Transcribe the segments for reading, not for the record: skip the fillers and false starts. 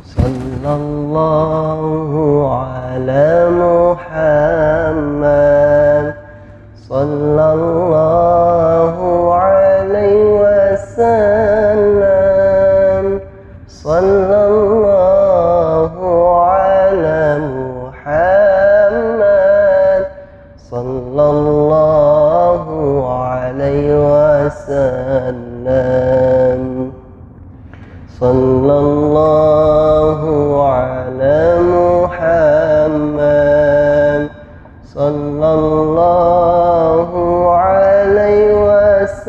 Sallallahu ala Muhammad. Sallallahu alaihi wasallam. Sallallahu ala Muhammad. Sallallahu alaihi wasallam. Sallallahu ala Muhammad. Sallallahu alaihi wasallam.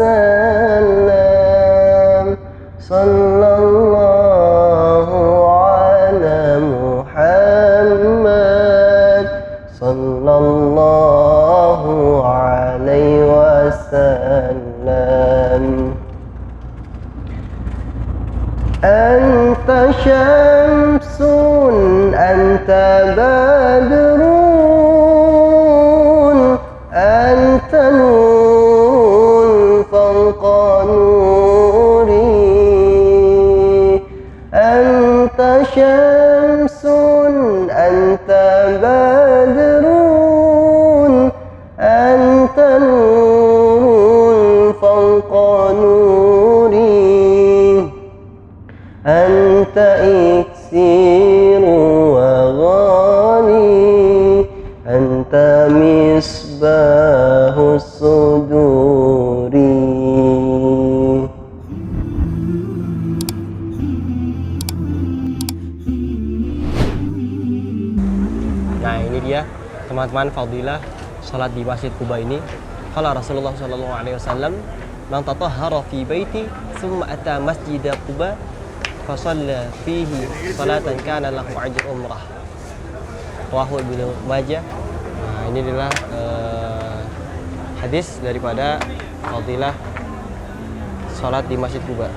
Sallallahu ala Muhammad. Sallallahu alaihi wasallam. Anta syamsun, anta badrun, anta nurun fawqa nuri. Anta syamsun, anta badrun, anta nurun fawqa nuri. Anta iksiru wa ghani, anta misbahu suduri. Nah, ini dia teman-teman fadilah salat di Masjid Quba ini. Qala Rasulullah sallallahu alaihi wasallam, "Man tatahhara fi baiti thumma ata masjid Quba fasalla fihi salatan kana lahu ajr umrah." Rawahu Ibnu Majah. Nah, ini adalah hadis daripada fadilah salat di Masjid Quba.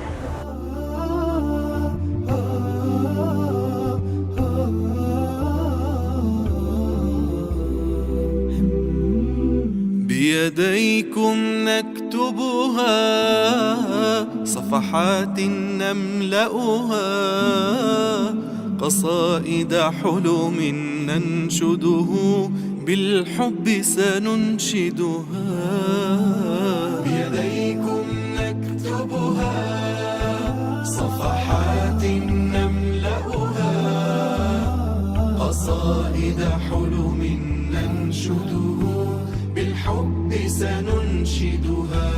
بيديكم نكتبها صفحات نملأها قصائد حلم ننشده بالحب سننشدها بيديكم نكتبها صفحات نملأها قصائد حلم ننشده بالحب سننشدها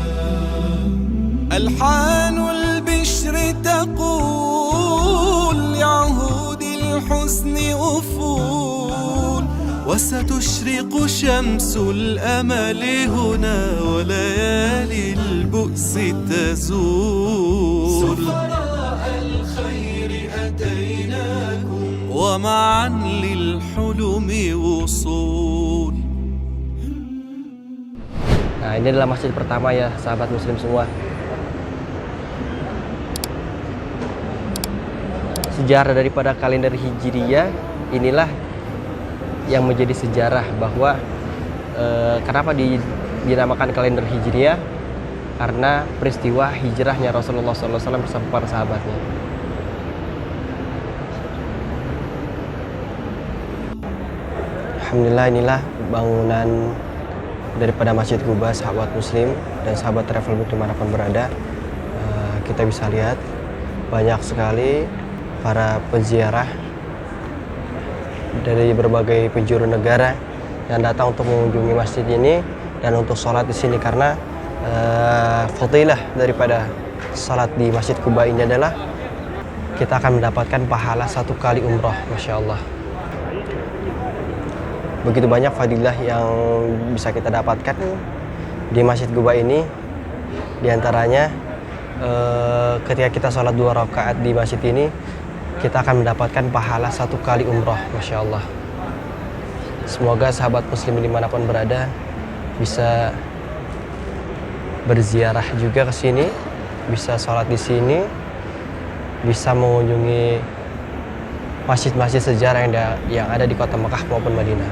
ألحان البشر تقول لعهود الحسن أفول وستشرق شمس الأمل هنا وليالي البؤس تزول سفراء الخير أتيناكم ومعا للحلم وصول. Nah, ini adalah masjid pertama ya, sahabat muslim semua. Sejarah daripada kalender Hijriyah inilah yang menjadi sejarah bahwa kenapa dinamakan kalender Hijriyah, karena peristiwa hijrahnya Rasulullah SAW bersama para sahabatnya. Alhamdulillah, inilah bangunan daripada Masjid Quba, sahabat muslim dan sahabat travel dimanapun berada. Kita bisa lihat banyak sekali para penziarah dari berbagai penjuru negara yang datang untuk mengunjungi masjid ini dan untuk sholat di sini, karena fadilah daripada sholat di Masjid Quba ini adalah kita akan mendapatkan pahala 1 kali umrah. Masya Allah, begitu banyak fadilah yang bisa kita dapatkan di Masjid Quba ini. Di antaranya ketika kita sholat 2 rakaat di masjid ini, kita akan mendapatkan pahala 1 kali umrah. Masya Allah. Semoga sahabat muslim dimanapun berada bisa berziarah juga ke sini, bisa sholat di sini, bisa mengunjungi masjid-masjid sejarah yang ada di kota Mekah maupun Madinah.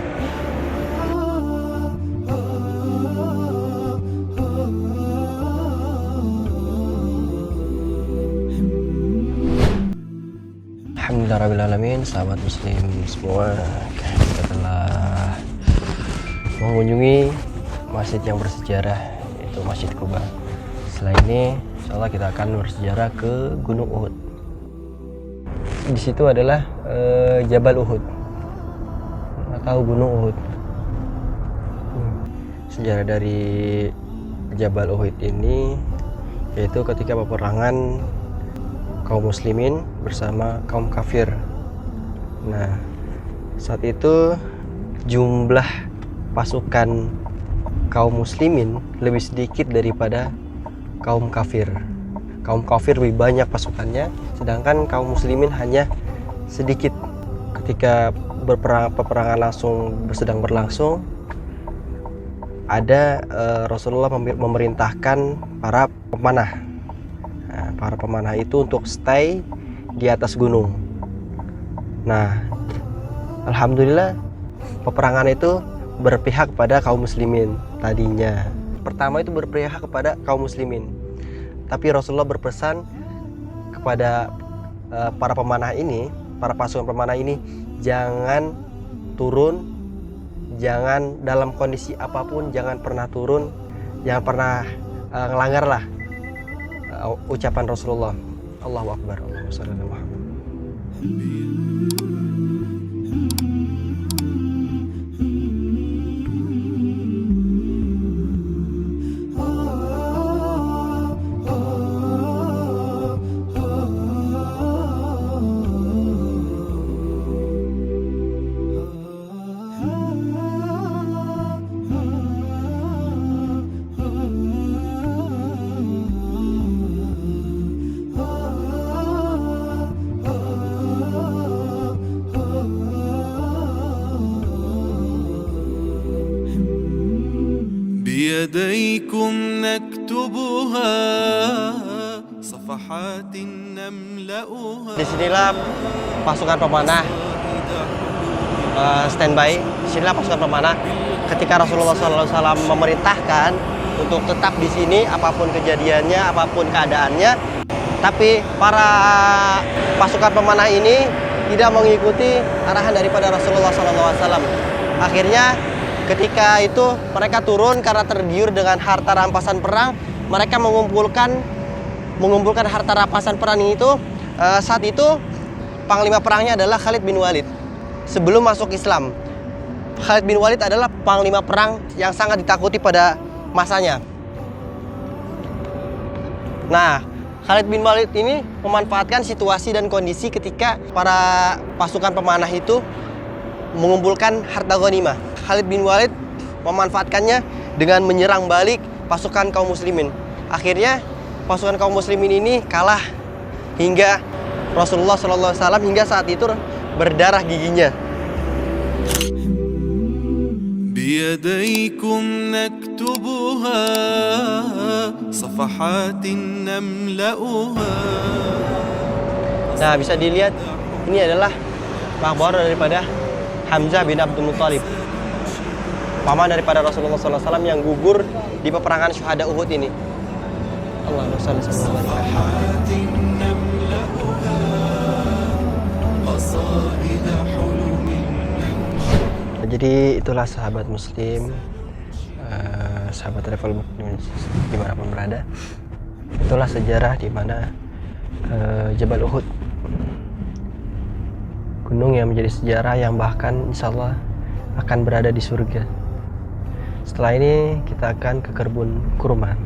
Alhamdulillahirrahmanirrahim, sahabat muslim semua, kita telah mengunjungi masjid yang bersejarah, yaitu Masjid Quba. Setelah ini, insyaallah kita akan bersejarah ke Gunung Uhud. Di situ adalah Jabal Uhud atau Gunung Uhud. Sejarah dari Jabal Uhud ini yaitu ketika peperangan kaum muslimin bersama kaum kafir. Nah, saat itu jumlah pasukan kaum muslimin lebih sedikit daripada kaum kafir. Kaum kafir lebih banyak pasukannya, sedangkan kaum muslimin hanya sedikit. Ketika peperangan sedang berlangsung, ada Rasulullah memerintahkan para pemanah. Nah, para pemanah itu untuk stay di atas gunung. Nah, alhamdulillah peperangan itu berpihak pada kaum muslimin tadinya. Pertama itu berpihak kepada kaum muslimin. Tapi Rasulullah berpesan kepada para pemanah ini, para pasukan pemanah ini, jangan turun, jangan dalam kondisi apapun, jangan pernah turun, jangan pernah ngelanggar lah ucapan Rasulullah. Allahu Akbar, Allahumma shalli ala Muhammad. بيديكم نكتبها صفحات نملأها. Disinilah pasukan pemanah standby. Disinilah pasukan pemanah ketika Rasulullah SAW memerintahkan untuk tetap di sini apapun kejadiannya, apapun keadaannya. Tapi para pasukan pemanah ini tidak mengikuti arahan daripada Rasulullah SAW. Akhirnya ketika itu mereka turun karena tergiur dengan harta rampasan perang. Mereka mengumpulkan harta rampasan perang itu. Saat itu panglima perangnya adalah Khalid bin Walid. Sebelum masuk Islam, Khalid bin Walid adalah panglima perang yang sangat ditakuti pada masanya. Nah, Khalid bin Walid ini memanfaatkan situasi dan kondisi ketika para pasukan pemanah itu mengumpulkan harta ghanimah. Khalid bin Walid memanfaatkannya dengan menyerang balik pasukan kaum muslimin. Akhirnya pasukan kaum muslimin ini kalah hingga Rasulullah SAW hingga saat itu berdarah giginya. بيديكم نكتبها صفحات نملأها. Nah, bisa dilihat ini adalah makbarah daripada Hamzah bin Abdul Muthalib, paman daripada Rasulullah SAW yang gugur di peperangan syuhada Uhud ini. Allahumma shalli ala Muhammad. Jadi itulah sahabat muslim, sahabat travel dimanapun berada. Itulah sejarah di mana Jabal Uhud, gunung yang menjadi sejarah yang bahkan insya Allah akan berada di surga. Setelah ini kita akan ke kebun kurma.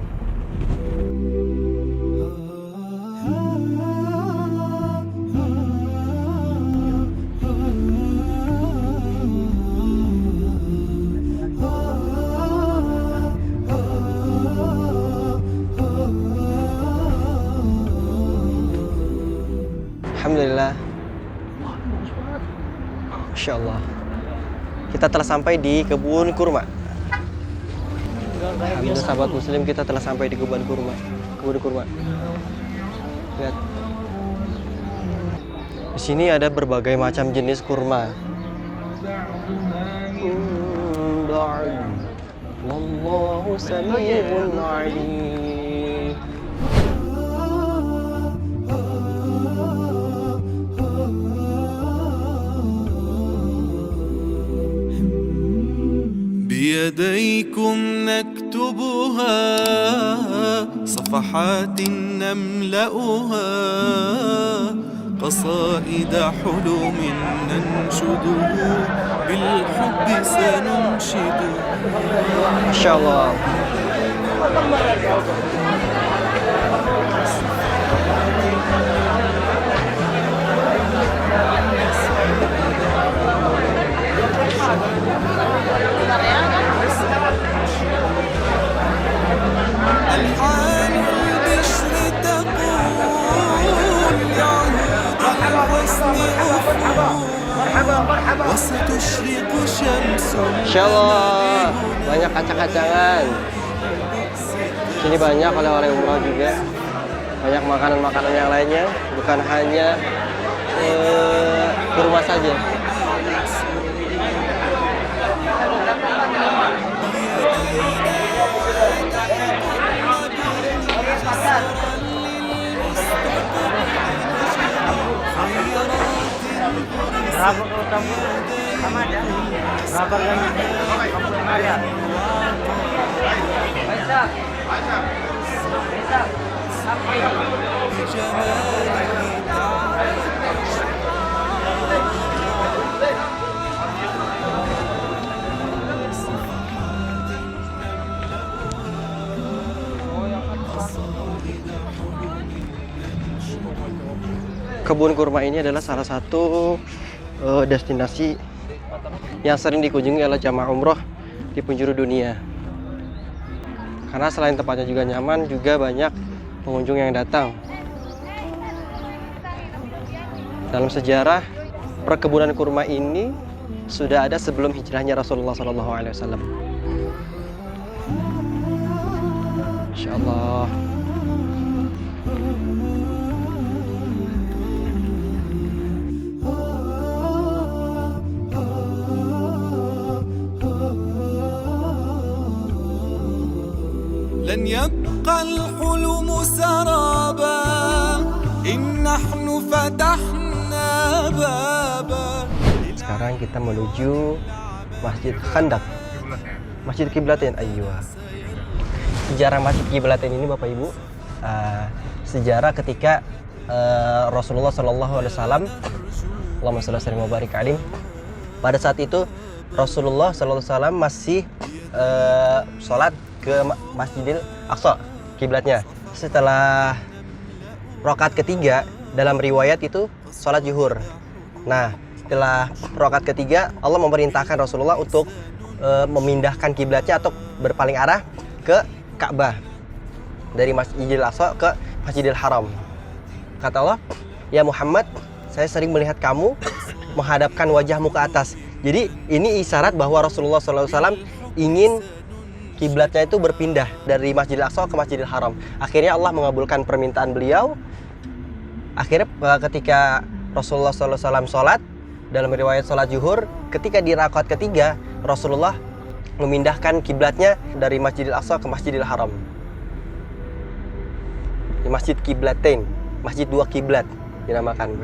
Alhamdulillah, Masya Allah, kita telah sampai di kebun kurma. Alhamdulillah sahabat muslim, kita telah sampai di kebun kurma. Lihat, di sini ada berbagai macam jenis kurma. Wallahu sami'un alim. بأيديكم نكتبها صفحات نملأها قصائد حلم ننشده بالحب سننشده. Masya Allah. ألحان البشر تقول يعود الحسن أفول وستشرق شمس Masya Allah. Banyak kacang-kacangan. Sini banyak oleh-oleh umroh juga. Banyak makanan-makanan yang lainnya. Bukan hanya kurma saja. Berapa kalau kamu sama aja? Berapa kan? Aja. Kebun kurma ini adalah salah satu destinasi yang sering dikunjungi oleh jamaah umroh di penjuru dunia. Karena selain tempatnya juga nyaman, juga banyak pengunjung yang datang. Dalam sejarah, perkebunan kurma ini sudah ada sebelum hijrahnya Rasulullah SAW. Masya Allah. لن يبقى الحلم سرابا إن نحن فتحنا بابا. Sekarang kita menuju Masjid Khandaq, Masjid Qiblatain. Aiywa. Sejarah Masjid Qiblatain ini Bapak Ibu, sejarah ketika Rasulullah SAW, Allahumma shalli wa barik alaihi, pada saat itu Rasulullah SAW masih sholat ke Masjidil Aqsa, kiblatnya. Setelah rakaat ketiga, dalam riwayat itu sholat zuhur. Nah, setelah rakaat ketiga, Allah memerintahkan Rasulullah untuk memindahkan kiblatnya atau berpaling arah ke Ka'bah, dari Masjidil Aqsa ke Masjidil Haram. Kata Allah, ya Muhammad, saya sering melihat kamu menghadapkan wajahmu ke atas. Jadi ini isyarat bahwa Rasulullah SAW ingin kiblatnya itu berpindah dari Masjidil Aqsa ke Masjidil Haram. Akhirnya Allah mengabulkan permintaan beliau. Akhirnya ketika Rasulullah SAW sholat, dalam riwayat sholat zuhur, ketika di rakaat ketiga, Rasulullah memindahkan kiblatnya dari Masjidil Aqsa ke Masjidil Haram. Di Masjid Qiblatain, Masjid dua kiblat dinamakan.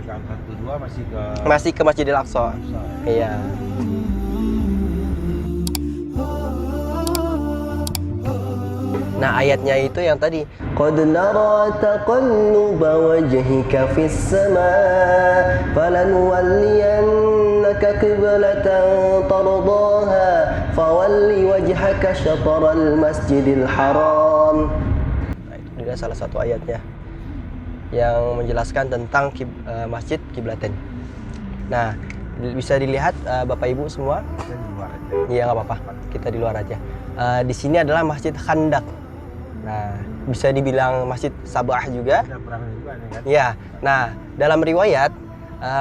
Masih ke Masjidil Aqsa. Iya. Nah, ayatnya itu yang tadi, qad nara taqalluba wajhika fis samaa falanuwalliyannaka qiblatan tardaha fawalli wajhaka syatral masjidil haram. Nah, itu juga salah satu ayatnya yang menjelaskan tentang Masjid Qiblatain. Nah, bisa dilihat Bapak Ibu semua. Iya, nggak apa-apa, kita di luar aja. Di sini adalah Masjid Khandaq. Nah, bisa dibilang Masjid Sabah juga. Ya. Nah, dalam riwayat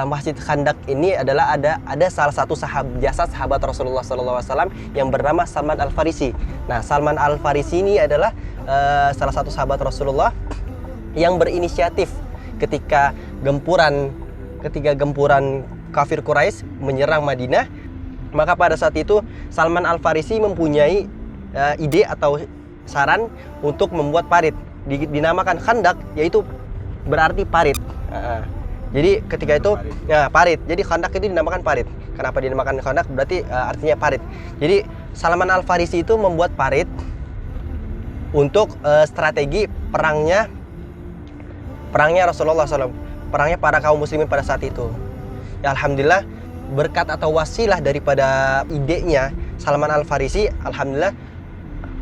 Masjid Khandaq ini adalah ada salah satu sahabat Rasulullah SAW yang bernama Salman Al-Farisi. Nah, Salman Al-Farisi ini adalah salah satu sahabat Rasulullah yang berinisiatif ketika gempuran kafir Quraisy menyerang Madinah. Maka pada saat itu Salman Al-Farisi mempunyai ide atau saran untuk membuat parit, dinamakan Khandaq, yaitu berarti parit. Jadi ketika itu ya parit. Jadi Khandak itu dinamakan parit. Kenapa dinamakan Khandak? Berarti artinya parit. Jadi Salman Al-Farisi itu membuat parit untuk strategi perangnya Rasulullah SAW, perangnya para kaum muslimin pada saat itu. Ya, alhamdulillah berkat atau wasilah daripada idenya Salman Al-Farisi, alhamdulillah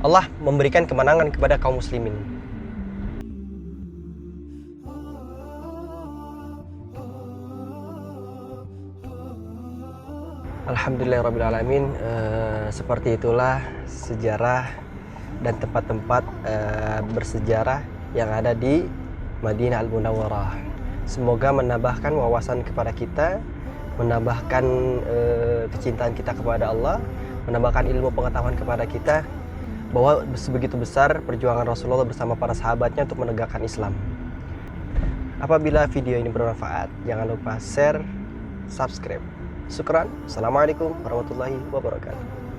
Allah memberikan kemenangan kepada kaum muslimin. Alhamdulillahirrabbilalamin. Seperti itulah sejarah dan tempat-tempat bersejarah yang ada di Madinah Al-Munawwarah. Semoga menambahkan wawasan kepada kita, menambahkan kecintaan kita kepada Allah, menambahkan ilmu pengetahuan kepada kita bahwa sebegitu besar perjuangan Rasulullah bersama para sahabatnya untuk menegakkan Islam. Apabila video ini bermanfaat, jangan lupa share, subscribe. Syukran. Assalamualaikum warahmatullahi wabarakatuh.